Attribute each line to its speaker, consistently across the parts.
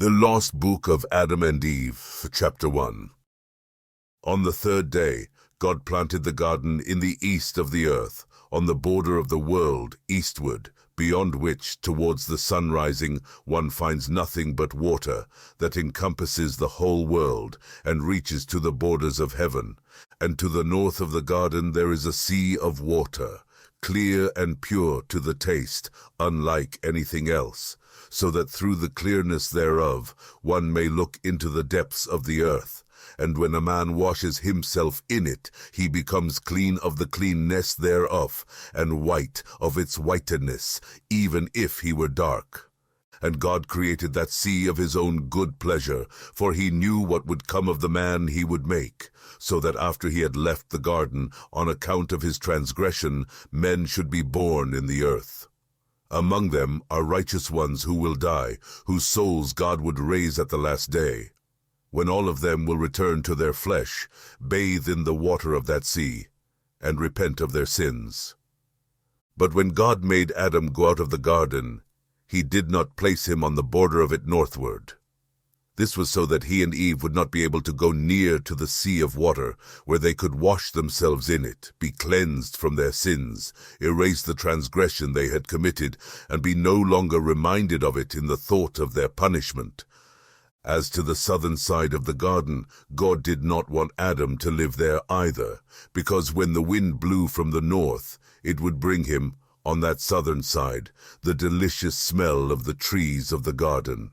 Speaker 1: The Lost Book of Adam and Eve, Chapter 1. On the third day, God planted the garden in the east of the earth, on the border of the world, eastward, beyond which, towards the sun rising, one finds nothing but water, that encompasses the whole world, and reaches to the borders of heaven. And to the north of the garden there is a sea of water, clear and pure to the taste, unlike anything else, so that through the clearness thereof one may look into the depths of the earth. And when a man washes himself in it, he becomes clean of the cleanness thereof, and white of its whiteness, even if he were dark. And God created that sea of his own good pleasure, for he knew what would come of the man he would make, so that after he had left the garden, on account of his transgression, men should be born in the earth. Among them are righteous ones who will die, whose souls God would raise at the last day, when all of them will return to their flesh, bathe in the water of that sea, and repent of their sins. But when God made Adam go out of the garden, he did not place him on the border of it northward. This was so that he and Eve would not be able to go near to the sea of water, where they could wash themselves in it, be cleansed from their sins, erase the transgression they had committed, and be no longer reminded of it in the thought of their punishment. As to the southern side of the garden, God did not want Adam to live there either, because when the wind blew from the north, it would bring him, on that southern side, the delicious smell of the trees of the garden.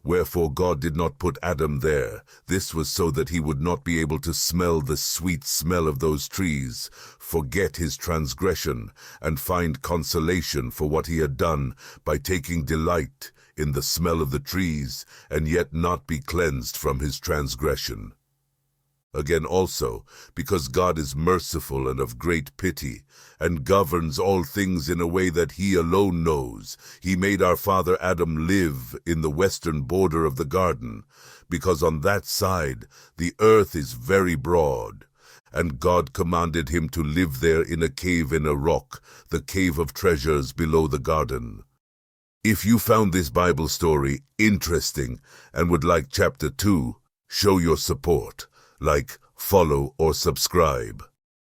Speaker 1: Wherefore God did not put Adam there. This was so that he would not be able to smell the sweet smell of those trees, forget his transgression, and find consolation for what he had done by taking delight in the smell of the trees, and yet not be cleansed from his transgression. Again also, because God is merciful and of great pity, and governs all things in a way that he alone knows, he made our father Adam live in the western border of the garden, because on that side the earth is very broad, and God commanded him to live there in a cave in a rock, the cave of treasures below the garden. If you found this Bible story interesting and would like chapter 2, show your support. Like, follow, or subscribe.